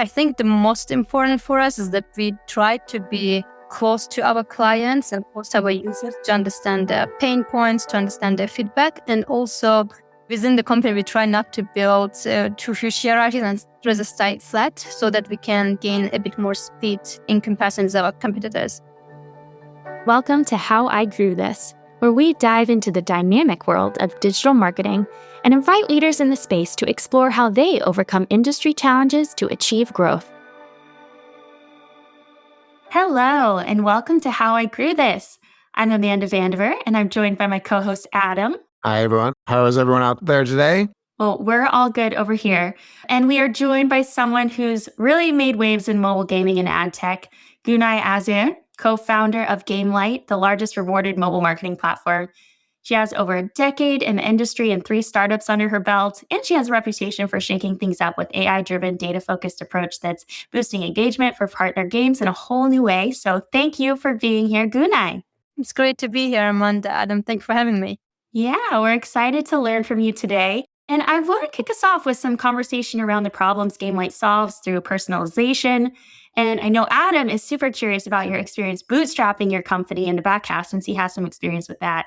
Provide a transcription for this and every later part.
I think the most important for us is that we try to be close to our clients and close to our users to understand their pain points, to understand their feedback. And also within the company, we try not to build too huge hierarchies and just stay flat so that we can gain a bit more speed in comparison with our competitors. Welcome to How I Grew This, where we dive into the dynamic world of digital marketing and invite leaders in the space to explore how they overcome industry challenges to achieve growth. Hello, and welcome to How I Grew This. I'm Amanda Vandiver, and I'm joined by my co-host, Adam. Hi, everyone. How is everyone out there today? Well, we're all good over here. And we are joined by someone who's really made waves in mobile gaming and ad tech, Günay Azer, co-founder of Gamelight, the largest rewarded mobile marketing platform. She has over a decade in the industry and 3 startups under her belt, and she has a reputation for shaking things up with AI-driven, data-focused approach that's boosting engagement for partner games in a whole new way. So thank you for being here, Günay. It's great to be here, Amanda. Adam, thanks for having me. Yeah, we're excited to learn from you today. And I want to kick us off with some conversation around the problems Gamelight solves through personalization. And I know Adam is super curious about your experience bootstrapping your company in the back half since he has some experience with that.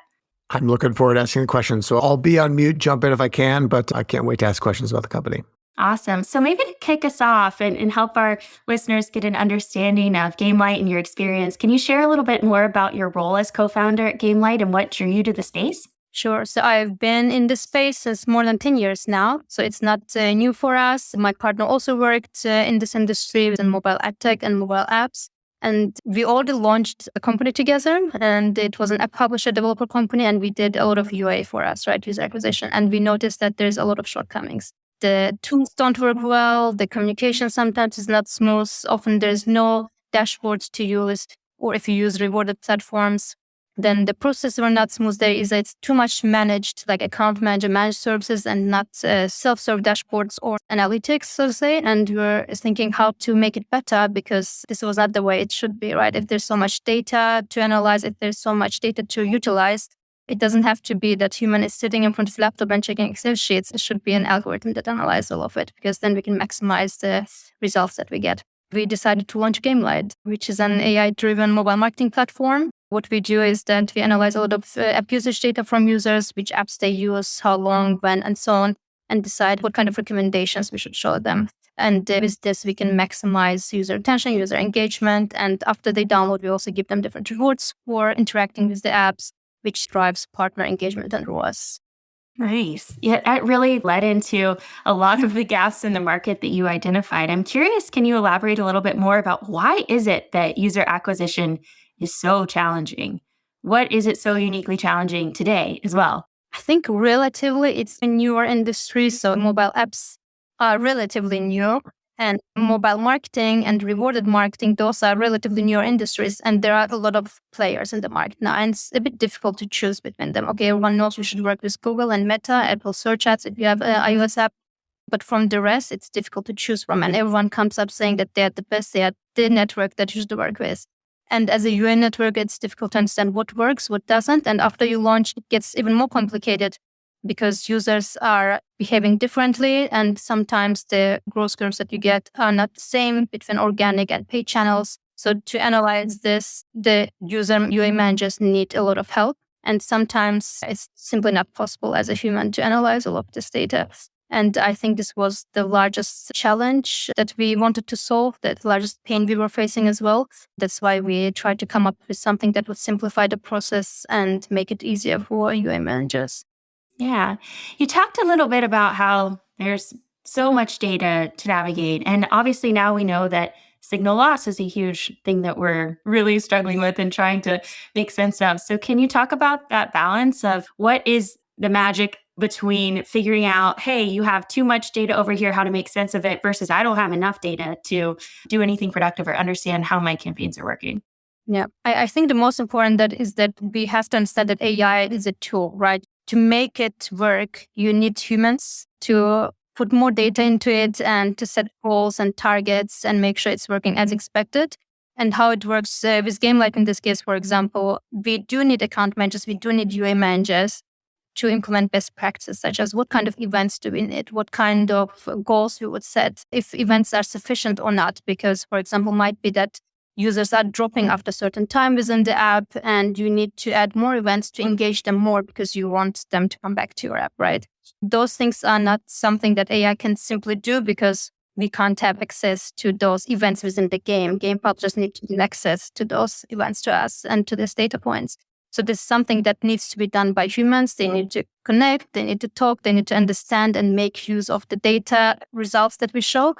I'm looking forward to asking the questions. So I'll be on mute, jump in if I can, but I can't wait to ask questions about the company. Awesome. So maybe to kick us off and help our listeners get an understanding of Gamelight and your experience, can you share a little bit more about your role as co-founder at Gamelight and what drew you to the space? Sure. So I've been in this space since more than 10 years now. So it's not new for us. My partner also worked in this industry within mobile adtech and mobile apps. And we already launched a company together, and it was an app publisher developer company, and we did a lot of UA for us, right? User acquisition. And we noticed that there's a lot of shortcomings. The tools don't work well. The communication sometimes is not smooth. Often there's no dashboards to use, or if you use rewarded platforms, then the process were not smooth. It's too much managed, like account manager, managed services, and not self-serve dashboards or analytics, so to say. And we're thinking how to make it better because this was not the way it should be, right? If there's so much data to analyze, if there's so much data to utilize, it doesn't have to be that human is sitting in front of the laptop and checking Excel sheets. It should be an algorithm that analyzes all of it because then we can maximize the results that we get. We decided to launch Gamelight, which is an AI-driven mobile marketing platform. What we do is that we analyze a lot of app usage data from users, which apps they use, how long, when, and so on, and decide what kind of recommendations we should show them. And with this, we can maximize user attention, user engagement. And after they download, we also give them different rewards for interacting with the apps, which drives partner engagement and ROAS. Nice. Yeah, that really led into a lot of the gaps in the market that you identified. I'm curious, can you elaborate a little bit more about why is it that user acquisition is so challenging? What is it so uniquely challenging today as well? I think relatively it's a newer industry. So mobile apps are relatively new, and mobile marketing and rewarded marketing, those are relatively newer industries. And there are a lot of players in the market now, and it's a bit difficult to choose between them. Okay, everyone knows you should work with Google and Meta, Apple Search Ads if you have an iOS app. But from the rest, it's difficult to choose from. And everyone comes up saying that they're the best, they are the network that you should work with. And as a UA network, it's difficult to understand what works, what doesn't. And after you launch, it gets even more complicated because users are behaving differently. And sometimes the growth curves that you get are not the same between organic and paid channels. So to analyze this, the user UA managers need a lot of help. And sometimes it's simply not possible as a human to analyze all of this data. And I think this was the largest challenge that we wanted to solve, the largest pain we were facing as well. That's why we tried to come up with something that would simplify the process and make it easier for UA managers. Yeah. You talked a little bit about how there's so much data to navigate. And obviously now we know that signal loss is a huge thing that we're really struggling with and trying to make sense of. So can you talk about that balance of what is the magic between figuring out, hey, you have too much data over here, how to make sense of it, versus I don't have enough data to do anything productive or understand how my campaigns are working? Yeah, I think the most important is that we have to understand that AI is a tool, right? To make it work, you need humans to put more data into it and to set goals and targets and make sure it's working as expected. And how it works with Gamelight in this case, for example, we do need account managers, we do need UA managers. to implement best practices, such as what kind of events do we need, what kind of goals we would set, if events are sufficient or not. Because, for example, might be that users are dropping after a certain time within the app, and you need to add more events to engage them more because you want them to come back to your app, right? Those things are not something that AI can simply do because we can't have access to those events within the game. Game publishers need to give access to those events to us and to these data points. So this is something that needs to be done by humans. They need to connect, they need to talk, they need to understand and make use of the data results that we show.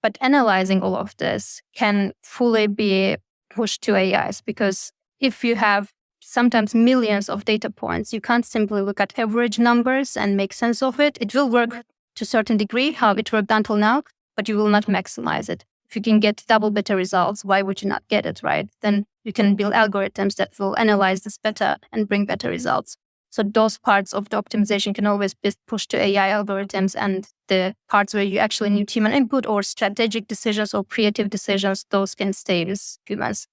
But analyzing all of this can fully be pushed to AIs, because if you have sometimes millions of data points, you can't simply look at average numbers and make sense of it. It will work to a certain degree, how it worked until now, but you will not maximize it. If you can get double better results, why would you not get it, right? Then you can build algorithms that will analyze this better and bring better results. So those parts of the optimization can always be pushed to AI algorithms, and the parts where you actually need human input or strategic decisions or creative decisions, those can stay with humans.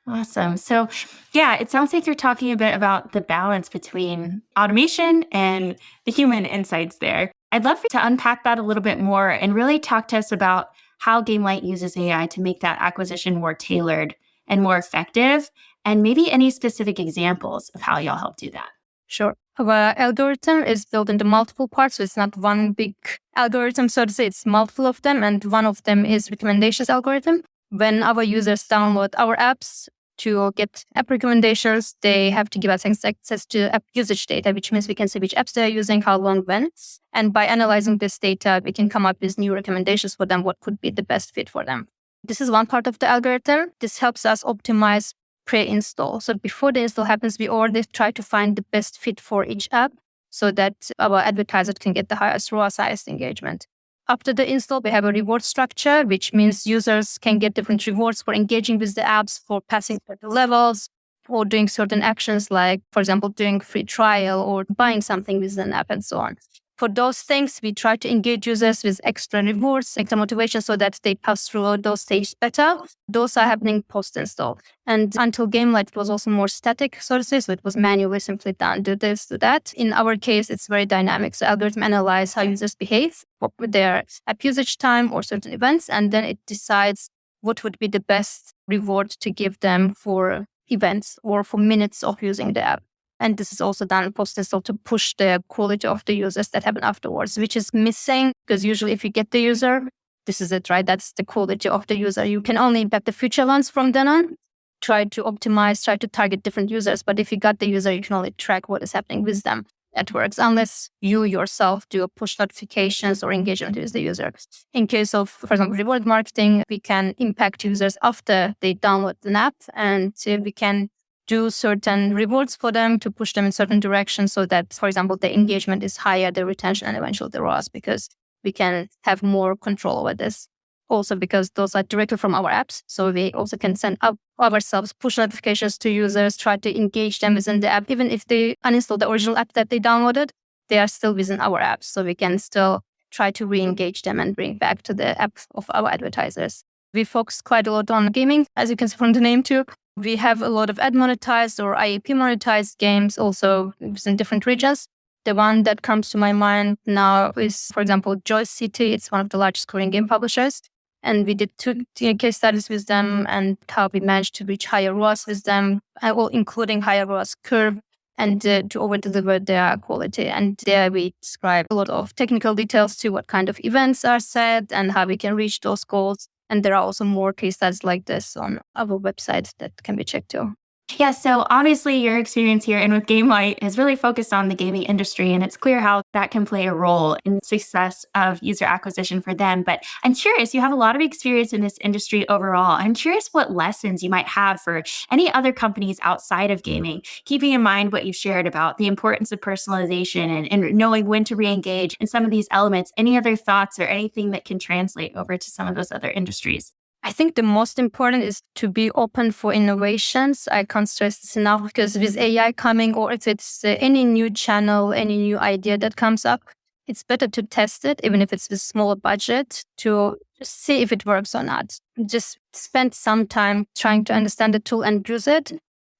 Awesome. So, yeah, it sounds like you're talking a bit about the balance between automation and the human insights there. I'd love to unpack that a little bit more and really talk to us about how Gamelight uses AI to make that acquisition more tailored and more effective, and maybe any specific examples of how y'all help do that. Sure. Our algorithm is built into multiple parts, so it's not one big algorithm, so to say. It's multiple of them, and one of them is recommendations algorithm. When our users download our apps to get app recommendations, they have to give us access to app usage data, which means we can see which apps they're using, how long, when. And by analyzing this data, we can come up with new recommendations for them, what could be the best fit for them. This is one part of the algorithm. This helps us optimize pre-install. So before the install happens, we already try to find the best fit for each app so that our advertisers can get the highest ROAS, highest engagement. After the install, we have a reward structure, which means users can get different rewards for engaging with the apps, for passing certain levels, or doing certain actions like, for example, doing free trial or buying something with an app and so on. For those things, we try to engage users with extra rewards, extra motivation so that they pass through those stages better. Those are happening post-install. And until Gamelight, it was also more static, so to say. So it was manually simply done, do this, do that. In our case, it's very dynamic. So algorithm analyze how users behave with their app usage time or certain events, and then it decides what would be the best reward to give them for events or for minutes of using the app. And this is also done post-install to push the quality of the users that happen afterwards, which is missing because usually if you get the user, this is it, right? That's the quality of the user. You can only impact the future ones from then on. Try to optimize, try to target different users. But if you got the user, you can only track what is happening with them. That works unless you yourself do a push notifications or engagement with the user. In case of, for example, reward marketing, we can impact users after they download the app, and we can do certain rewards for them to push them in certain directions so that, for example, the engagement is higher, the retention, and eventually the ROAS, because we can have more control over this. Also because those are directly from our apps. So we also can send up ourselves push notifications to users, try to engage them within the app. Even if they uninstall the original app that they downloaded, they are still within our apps. So we can still try to re-engage them and bring back to the app of our advertisers. We focus quite a lot on gaming, as you can see from the name too. We have a lot of ad monetized or IAP monetized games also in different regions. The one that comes to my mind now is, for example, Joy City. It's one of the largest Korean game publishers. And we did 2 case studies with them and how we managed to reach higher ROAS with them, including higher ROAS curve, and to over-deliver their quality. And there we describe a lot of technical details to what kind of events are set and how we can reach those goals. And there are also more case studies like this on our website that can be checked too. Yeah, so obviously your experience here and with Gamelight is really focused on the gaming industry, and it's clear how that can play a role in the success of user acquisition for them. But I'm curious, you have a lot of experience in this industry overall. I'm curious what lessons you might have for any other companies outside of gaming, keeping in mind what you've shared about the importance of personalization and knowing when to re-engage in some of these elements. Any other thoughts or anything that can translate over to some of those other industries? I think the most important is to be open for innovations. I can't stress this enough because with AI coming, or if it's any new channel, any new idea that comes up, it's better to test it, even if it's with smaller budget, to just see if it works or not. Just spend some time trying to understand the tool and use it.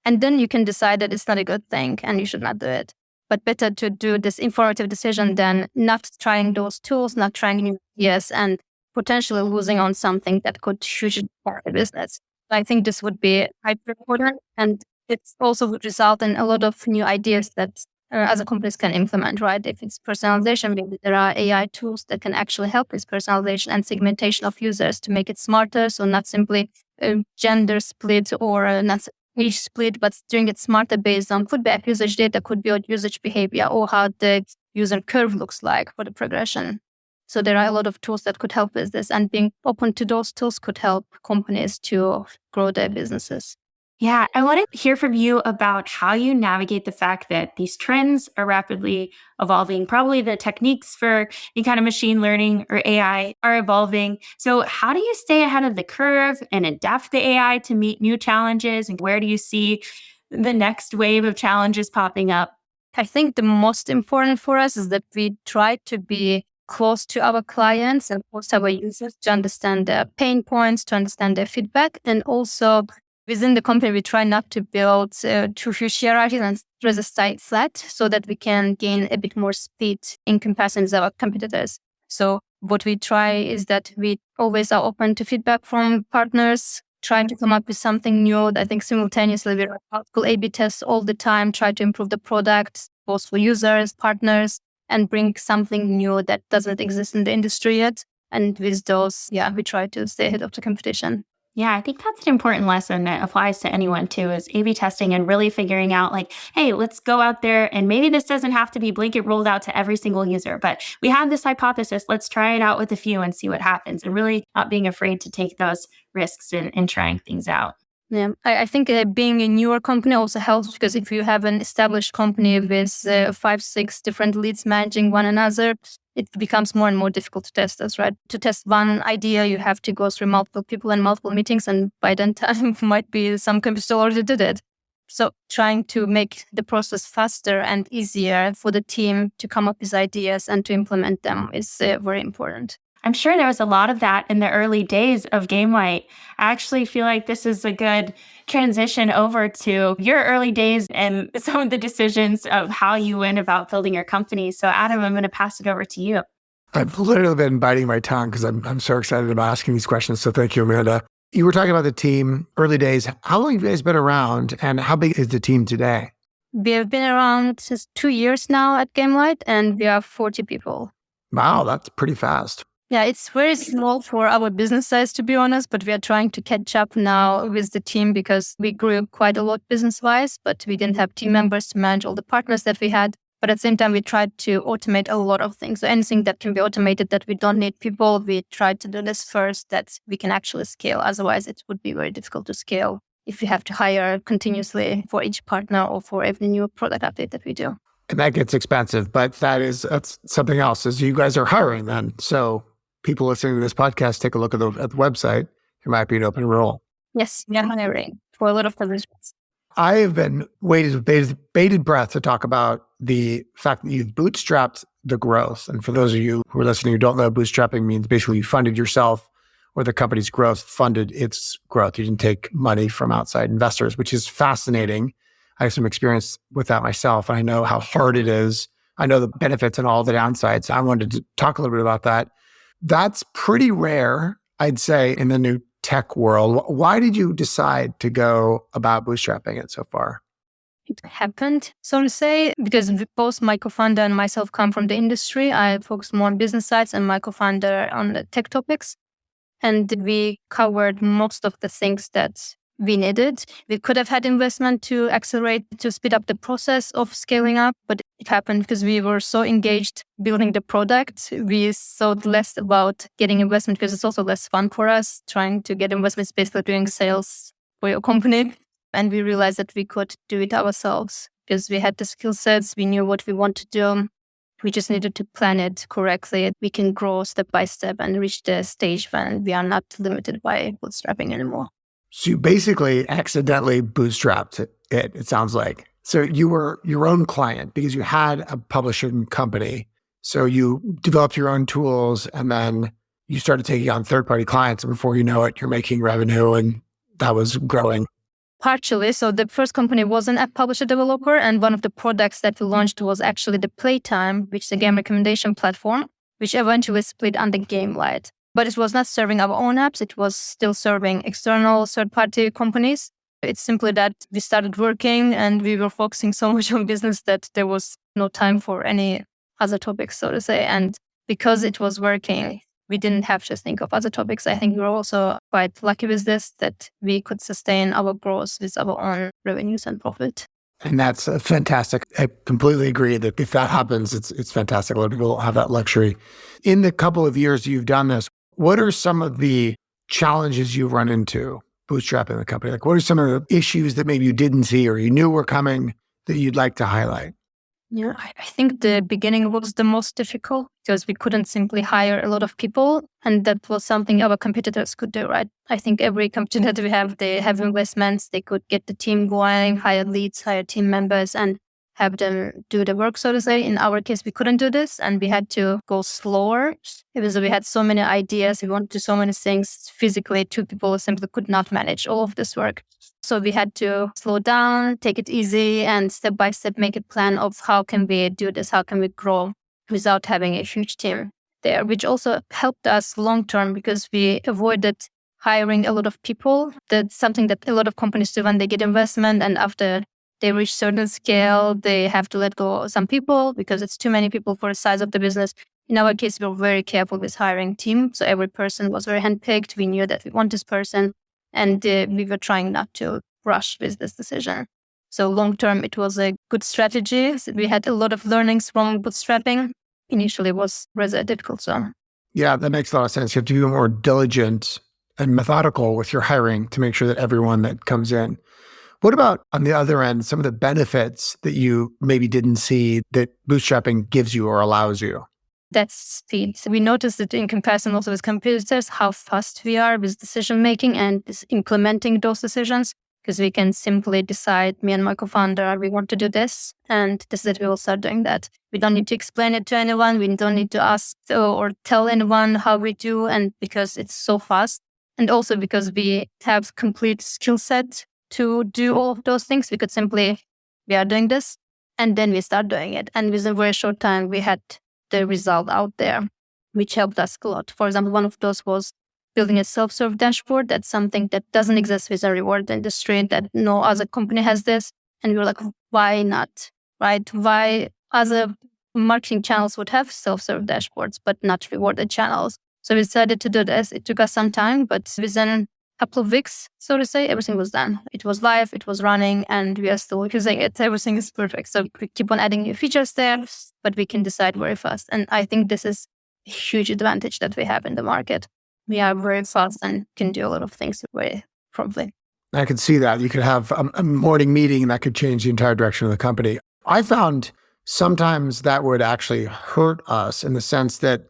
And then you can decide that it's not a good thing and you should not do it. but better to do this informative decision than not trying those tools, not trying new ideas, and potentially losing on something that could hugely impact the business. I think this would be hyper important, and it also would result in a lot of new ideas that other companies can implement, right? If it's personalization, maybe there are AI tools that can actually help with personalization and segmentation of users to make it smarter. So not simply a gender split or not age split, but doing it smarter based on could be app usage data, could be on usage behavior or how the user curve looks like for the progression. So there are a lot of tools that could help with this, and being open to those tools could help companies to grow their businesses. Yeah, I want to hear from you about how you navigate the fact that these trends are rapidly evolving. Probably the techniques for any kind of machine learning or AI are evolving. So how do you stay ahead of the curve and adapt the AI to meet new challenges? And where do you see the next wave of challenges popping up? I think the most important for us is that we try to be close to our clients and close to our users to understand their pain points, to understand their feedback, and also within the company, we try not to build too huge hierarchies and rather stay flat so that we can gain a bit more speed in comparison with our competitors. So what we try is that we always are open to feedback from partners, trying to come up with something new. I think simultaneously we run multiple A/B tests all the time, try to improve the product, both for users, partners, and bring something new that doesn't exist in the industry yet. And with those, we try to stay ahead of the competition. Yeah, I think that's an important lesson that applies to anyone too, is A/B testing and really figuring out like, hey, let's go out there and maybe this doesn't have to be blanket rolled out to every single user, but we have this hypothesis. Let's try it out with a few and see what happens, and really not being afraid to take those risks in trying things out. Yeah, I think being a newer company also helps, because if you have an established company with 5, 6 different leads managing one another, it becomes more and more difficult to test this, right? To test one idea, you have to go through multiple people and multiple meetings, and by then time might be some companies already did it. So trying to make the process faster and easier for the team to come up with ideas and to implement them is very important. I'm sure there was a lot of that in the early days of Gamelight. I actually feel like this is a good transition over to your early days and some of the decisions of how you went about building your company. So Adam, I'm going to pass it over to you. I've literally been biting my tongue because I'm so excited about asking these questions. So thank you, Amanda. You were talking about the team, early days. How long have you guys been around, and how big is the team today? We have been around since 2 years now at Gamelight, and we are 40 people. Wow, that's pretty fast. Yeah, it's very small for our business size, to be honest, but we are trying to catch up now with the team because we grew quite a lot business-wise, but we didn't have team members to manage all the partners that we had. But at the same time, we tried to automate a lot of things. So anything that can be automated that we don't need people, we tried to do this first, that we can actually scale. Otherwise, it would be very difficult to scale if you have to hire continuously for each partner or for every new product update that we do. And that gets expensive, but that's something else, is you guys are hiring then. So people listening to this podcast, take a look at the website. It might be an open role. Yes, we are hiring for a lot of positions. I have been waiting with bated breath to talk about the fact that you've bootstrapped the growth. And for those of you who are listening who don't know, bootstrapping means basically you funded yourself, or the company's growth funded its growth. You didn't take money from outside investors, which is fascinating. I have some experience with that myself. I know how hard it is. I know the benefits and all the downsides. I wanted to talk a little bit about that. That's pretty rare, I'd say, in the new tech world. Why did you decide to go about bootstrapping it so far? It happened, so to say, because both my co-founder and myself come from the industry. I focus more on business sides and my co-founder on the tech topics. And we covered most of the things that we needed. We could have had investment to accelerate, to speed up the process of scaling up, but it happened because we were so engaged building the product. We thought less about getting investment because it's also less fun for us. Trying to get investment is basically doing sales for your company. And we realized that we could do it ourselves because we had the skill sets. We knew what we want to do. We just needed to plan it correctly. We can grow step by step and reach the stage when we are not limited by bootstrapping anymore. So you basically accidentally bootstrapped it sounds like. So you were your own client because you had a publishing company. So you developed your own tools and then you started taking on third-party clients. And before you know it, you're making revenue and that was growing. Partially. So the first company was an app publisher developer, and one of the products that we launched was actually the Playtime, which is a game recommendation platform, which eventually split under Gamelight. But it was not serving our own apps. It was still serving external third-party companies. It's simply that we started working and we were focusing so much on business that there was no time for any other topics, so to say. And because it was working, we didn't have to think of other topics. I think we were also quite lucky with this, that we could sustain our growth with our own revenues and profit. And that's fantastic. I completely agree that if that happens, it's fantastic. A lot of people don't have that luxury. In the couple of years you've done this, what are some of the challenges you run into bootstrapping the company? Like, what are some of the issues that maybe you didn't see or you knew were coming that you'd like to highlight? Yeah, I think the beginning was the most difficult because we couldn't simply hire a lot of people. And that was something our competitors could do, right? I think every competitor that we have, they have investments. They could get the team going, hire leads, hire team members, and have them do the work, so to say. In our case, we couldn't do this and we had to go slower because we had so many ideas. We wanted to do so many things. Physically, two people simply could not manage all of this work. So we had to slow down, take it easy, and step by step make a plan of how can we do this, how can we grow without having a huge team there, which also helped us long term because we avoided hiring a lot of people. That's something that a lot of companies do when they get investment, and after they reach certain scale, they have to let go of some people because it's too many people for the size of the business. In our case, we were very careful with hiring team. So every person was very handpicked. We knew that we want this person. And we were trying not to rush with this decision. So long term, it was a good strategy. So we had a lot of learnings from bootstrapping. Initially, it was rather difficult. So Yeah, that makes a lot of sense. You have to be more diligent and methodical with your hiring to make sure that everyone that comes in. What about on the other end, some of the benefits that you maybe didn't see that bootstrapping gives you or allows you? that's speed. So we noticed that in comparison also with competitors, how fast we are with decision making and implementing those decisions, because we can simply decide, me and my co-founder, we want to do this, and this is it, we will start doing that. We don't need to explain it to anyone. We don't need to ask or tell anyone how we do, and because it's so fast. And also because we have complete skill set to do all of those things, we could simply, we are doing this, and then we start doing it. And within a very short time, we had the result out there, which helped us a lot. For example, one of those was building a self-serve dashboard. That's something that doesn't exist with a reward industry, that no other company has this. And we were like, why not, right? Why other marketing channels would have self-serve dashboards, but not rewarded channels? So we decided to do this. It took us some time, but within a couple of weeks, so to say, everything was done. It was live, it was running, and we are still using it. Everything is perfect. So we keep on adding new features there, but we can decide very fast. And I think this is a huge advantage that we have in the market. We are very fast and can do a lot of things very promptly. I could see that. You could have a morning meeting that could change the entire direction of the company. I found sometimes that would actually hurt us in the sense that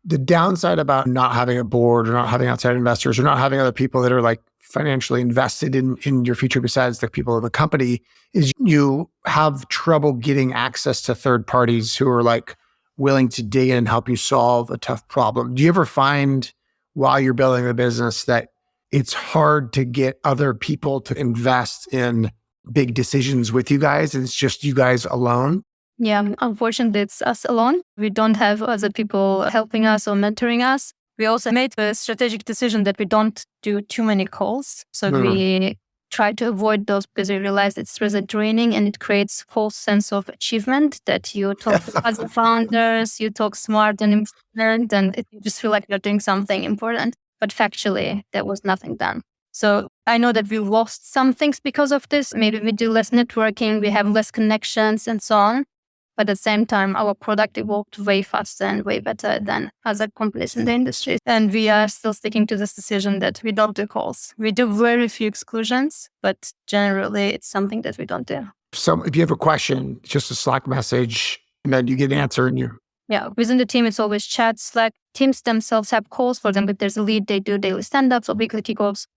the downside about not having a board or not having outside investors or not having other people that are like financially invested in your future besides the people in the company is you have trouble getting access to third parties who are like willing to dig in and help you solve a tough problem. Do you ever find while you're building a business that it's hard to get other people to invest in big decisions with you guys? It's just you guys alone? Yeah, unfortunately, it's us alone. We don't have other people helping us or mentoring us. We also made a strategic decision that we don't do too many calls. So we try to avoid those because we realize it's rather draining and it creates false sense of achievement that you talk to other founders, you talk smart and important, and you just feel like you're doing something important. But factually, there was nothing done. So I know that we lost some things because of this. Maybe we do less networking, we have less connections and so on. But at the same time, our product evolved way faster and way better than other companies in the industry. And we are still sticking to this decision that we don't do calls. We do very few exclusions, but generally it's something that we don't do. So if you have a question, just a Slack message, and then you get an answer and you... Yeah, within the team, it's always chat, Slack. Teams themselves have calls. For example, if there's a lead, they do daily stand-ups or weekly kickoffs.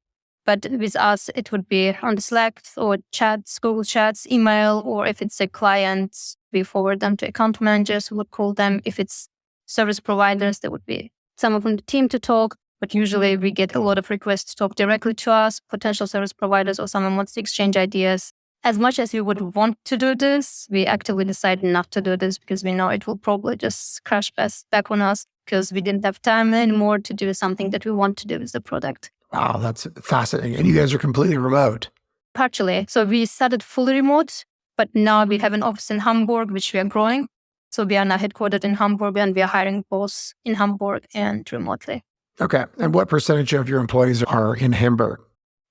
But with us, it would be on the Slack or chats, Google Chats, email, or if it's a client, we forward them to account managers who would call them. If it's service providers, there would be someone from the team to talk. But usually we get a lot of requests to talk directly to us, potential service providers, or someone wants to exchange ideas. As much as we would want to do this, we actively decide not to do this because we know it will probably just crash back on us because we didn't have time anymore to do something that we want to do with the product. Wow, that's fascinating. And you guys are completely remote. Partially. So we started fully remote, but now we have an office in Hamburg, which we are growing. So we are now headquartered in Hamburg and we are hiring both in Hamburg and remotely. Okay. And what percentage of your employees are in Hamburg?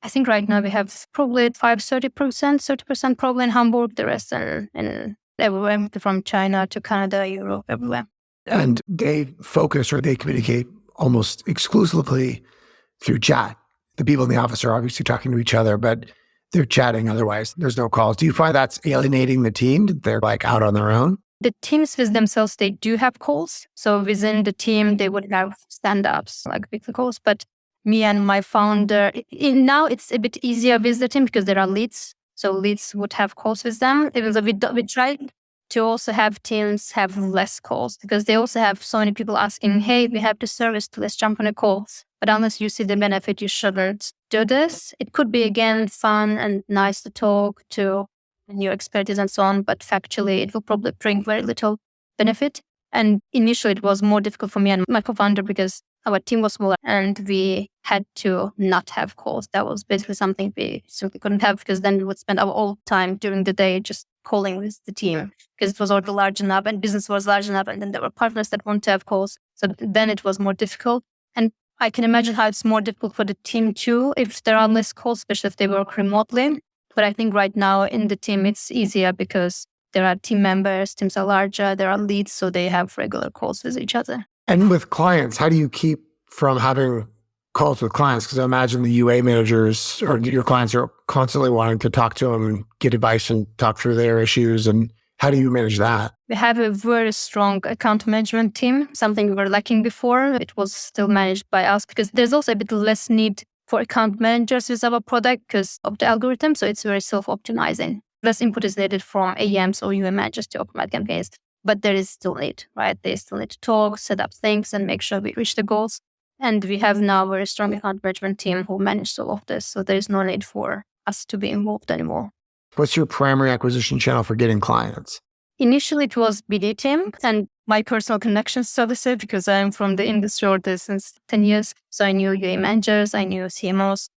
I think right now we have probably 30% probably in Hamburg, the rest are in everywhere from China to Canada, Europe, everywhere. And they focus or they communicate almost exclusively through chat. The people in the office are obviously talking to each other, but they're chatting otherwise. There's no calls. Do you find that's alienating the team? They're like out on their own? The teams with themselves, they do have calls. So within the team, they would have stand-ups, like weekly calls. But me and my founder, now it's a bit easier with the team because there are leads. So leads would have calls with them. Even though we try to also have teams have less calls because they also have so many people asking, hey, we have the service, let's jump on a call. But unless you see the benefit, you shouldn't do this. It could be, again, fun and nice to talk to new expertise and so on, but factually, it will probably bring very little benefit. And initially, it was more difficult for me and my co-founder because our team was smaller and we had to not have calls. That was basically something we simply couldn't have because then we would spend our whole time during the day just calling with the team because it was already large enough and business was large enough. And then there were partners that want to have calls. So then it was more difficult. And I can imagine how it's more difficult for the team too if there are less calls, especially if they work remotely. But I think right now in the team, it's easier because there are team members, teams are larger, there are leads, so they have regular calls with each other. And with clients, how do you keep from having calls with clients? Because I imagine the UA managers or your clients are constantly wanting to talk to them and get advice and talk through their issues. And how do you manage that? We have a very strong account management team, something we were lacking before. It was still managed by us because there's also a bit less need for account managers with our product because of the algorithm. So it's very self-optimizing. Less input is needed from AEMs or UA managers to optimize campaigns. But there is still need, right? They still need to talk, set up things, and make sure we reach the goals. And we have now a very strong account management team who manage all of this. So there is no need for us to be involved anymore. What's your primary acquisition channel for getting clients? Initially, it was BD team and my personal connections, so to say, because I'm from the industry already since 10 years. So I knew UA managers, I knew CMOs,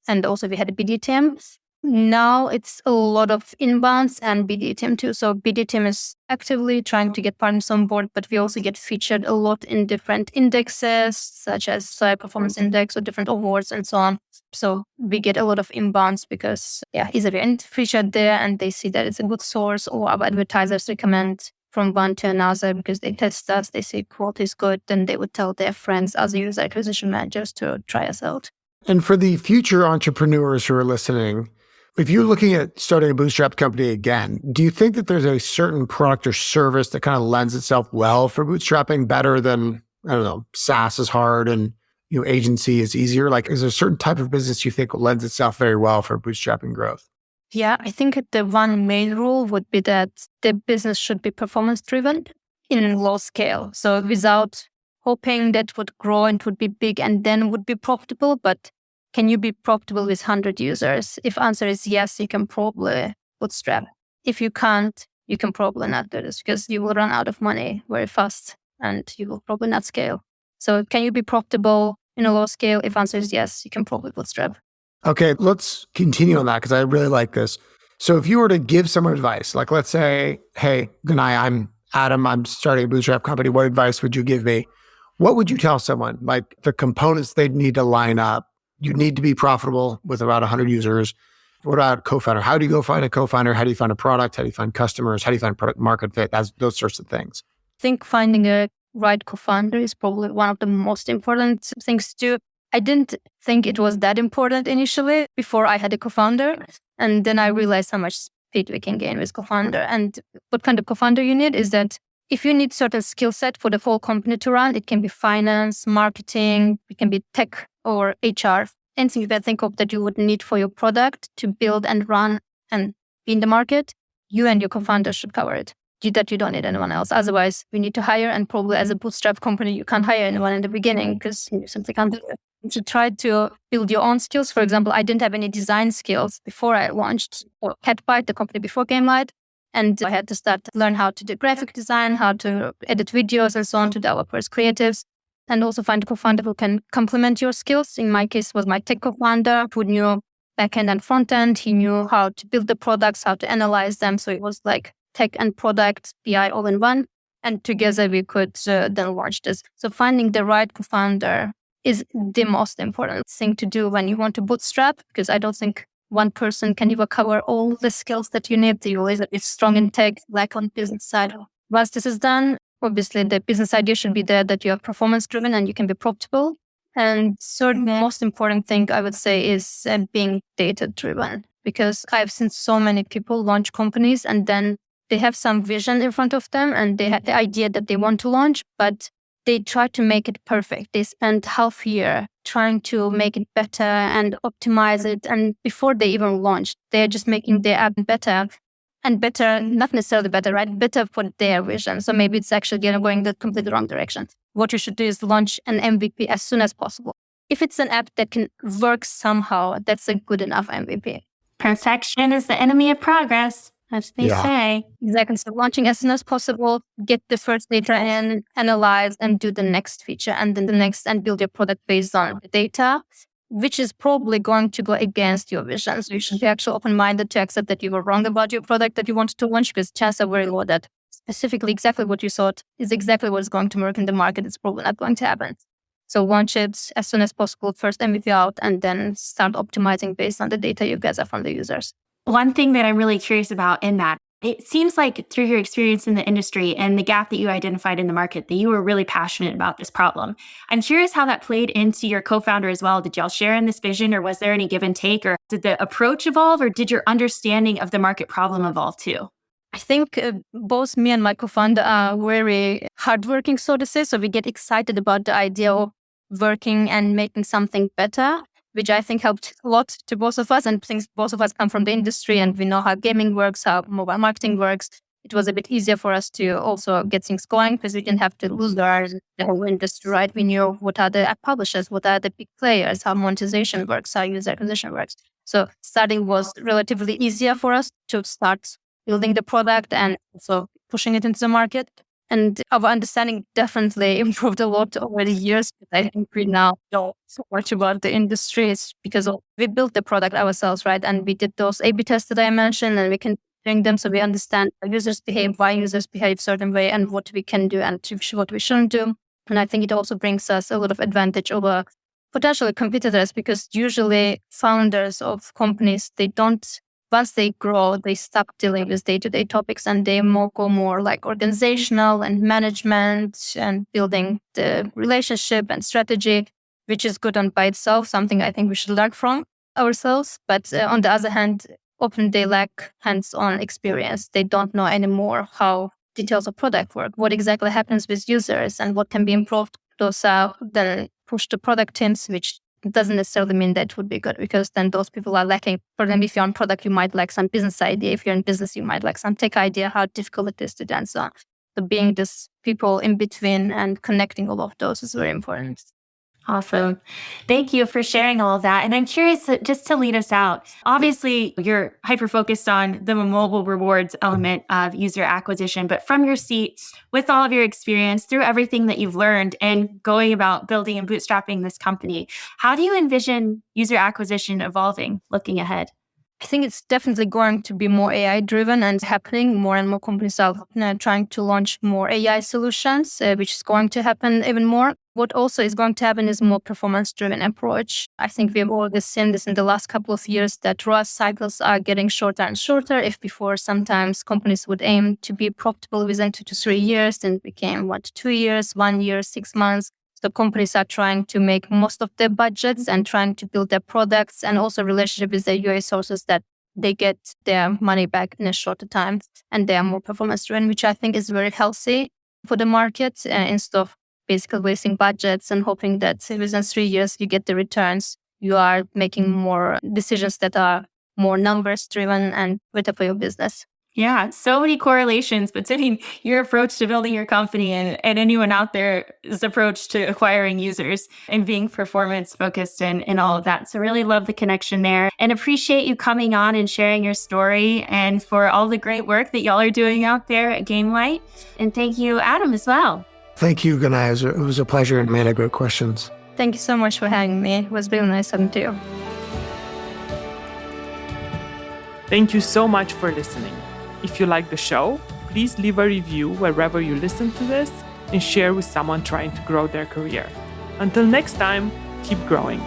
and also we had a BD team. Now it's a lot of inbounds and BD team too. So BD team is actively trying to get partners on board, but we also get featured a lot in different indexes, such as Cyber Performance Index or different awards and so on. So we get a lot of inbounds because, either we're featured there and they see that it's a good source, or our advertisers recommend from one to another because they test us, they see quality is good, then they would tell their friends, other user acquisition managers to try us out. And for the future entrepreneurs who are listening, if you're looking at starting a bootstrap company again, do you think that there's a certain product or service that kind of lends itself well for bootstrapping better than, I don't know, SaaS is hard and agency is easier? Like, is there a certain type of business you think lends itself very well for bootstrapping growth? Yeah, I think the one main rule would be that the business should be performance driven in low scale. So without hoping that would grow and would be big and then would be profitable, but can you be profitable with 100 users? If answer is yes, you can probably bootstrap. If you can't, you can probably not do this because you will run out of money very fast and you will probably not scale. So can you be profitable in a low scale? If answer is yes, you can probably bootstrap. Okay, let's continue on that because I really like this. So if you were to give someone advice, like let's say, hey, Günay, I'm Adam, I'm starting a bootstrap company. What advice would you give me? What would you tell someone? Like the components they'd need to line up. You need to be profitable with about 100 users. What about co-founder? How do you go find a co-founder? How do you find a product? How do you find customers? How do you find product market fit? Those sorts of things. I think finding a right co-founder is probably one of the most important things to do. I didn't think it was that important initially before I had a co-founder. And then I realized how much speed we can gain with co-founder. And what kind of co-founder you need is that if you need certain skill set for the whole company to run, it can be finance, marketing, it can be tech or HR, anything you can think of that you would need for your product to build and run and be in the market, you and your co-founder should cover it. that you don't need anyone else. Otherwise, we need to hire, and probably as a bootstrap company, you can't hire anyone in the beginning because you simply can't do it. You should try to build your own skills. For example, I didn't have any design skills before I launched Catbite, the company before Gamelight. And I had to start to learn how to do graphic design, how to edit videos and so on to developers, creatives, and also find a co-founder who can complement your skills. In my case, was my tech co-founder who knew backend and frontend. He knew how to build the products, how to analyze them. So it was like tech and product, BI all in one. And together we could then launch this. So finding the right co-founder is the most important thing to do when you want to bootstrap, because I don't think one person can even cover all the skills that you need. You always be strong in tech, lack on business side. Once this is done, obviously the business idea should be there that you are performance driven and you can be profitable. And third most important thing I would say is being data driven, because I've seen so many people launch companies and then they have some vision in front of them and they have the idea that they want to launch, but they try to make it perfect. They spend half a year trying to make it better and optimize it. And before they even launch, they're just making their app better and better, not necessarily better, right? Better for their vision. So maybe it's actually going the completely wrong direction. What you should do is launch an MVP as soon as possible. If it's an app that can work somehow, that's a good enough MVP. Perfection is the enemy of progress, as they say. Exactly. So launching as soon as possible, get the first data in, analyze, and do the next feature, and then the next, and build your product based on the data, which is probably going to go against your vision. So you should be actually open-minded to accept that you were wrong about your product that you wanted to launch, because chances are very low that specifically exactly what you thought is exactly what is going to work in the market. It's probably not going to happen. So launch it as soon as possible, first MVP out, and then start optimizing based on the data you gather from the users. One thing that I'm really curious about in that, it seems like through your experience in the industry and the gap that you identified in the market, that you were really passionate about this problem. I'm curious how that played into your co-founder as well. Did y'all share in this vision, or was there any give and take, or did the approach evolve, or did your understanding of the market problem evolve too? I think both me and my co-founder are very hardworking, so to say. So we get excited about the idea of working and making something better, which I think helped a lot to both of us. And since both of us come from the industry and we know how gaming works, how mobile marketing works, it was a bit easier for us to also get things going because we didn't have to learn the whole industry, right? We knew what are the app publishers, what are the big players, how monetization works, how user acquisition works. So starting was relatively easier for us to start building the product and also pushing it into the market. And our understanding definitely improved a lot over the years. I think we now know so much about the industry because we built the product ourselves, right? And we did those A/B tests that I mentioned, and we can bring them so we understand how users behave, why users behave a certain way, and what we can do and what we shouldn't do. And I think it also brings us a lot of advantage over potentially competitors, because usually founders of companies, once they grow, they stop dealing with day-to-day topics and they go more like organizational and management and building the relationship and strategy, which is good on by itself, something I think we should learn from ourselves. But on the other hand, often they lack hands-on experience. They don't know anymore how details of product work, what exactly happens with users and what can be improved. Those are then push to product teams, which doesn't necessarily mean that it would be good, because then those people are lacking. For example, if you're on product, you might lack some business idea. If you're in business, you might lack some tech idea, how difficult it is to do and so on. So being this people in between and connecting all of those is very important. Awesome. Thank you for sharing all of that. And I'm curious, just to lead us out, obviously you're hyper-focused on the mobile rewards element of user acquisition, but from your seat, with all of your experience, through everything that you've learned and going about building and bootstrapping this company, how do you envision user acquisition evolving looking ahead? I think it's definitely going to be more AI driven and happening. More and more companies are trying to launch more AI solutions, which is going to happen even more. What also is going to happen is more performance driven approach. I think we've already seen this in the last couple of years, that ROAS cycles are getting shorter and shorter. If before sometimes companies would aim to be profitable within 2 to 3 years, then it became 1 to 2 years, 1 year, 6 months. So companies are trying to make most of their budgets and trying to build their products and also relationship with their UA sources that they get their money back in a shorter time and they are more performance driven, which I think is very healthy for the market, instead of basically wasting budgets and hoping that within 3 years you get the returns. You are making more decisions that are more numbers driven and better for your business. Yeah, so many correlations between your approach to building your company and anyone out there's approach to acquiring users and being performance focused and all of that. So really love the connection there and appreciate you coming on and sharing your story and for all the great work that y'all are doing out there at Gamelight. And thank you, Adam, as well. Thank you, Günay. It was a pleasure and many good questions. Thank you so much for having me. It was really nice talking to you. Thank you so much for listening. If you like the show, please leave a review wherever you listen to this and share with someone trying to grow their career. Until next time, keep growing.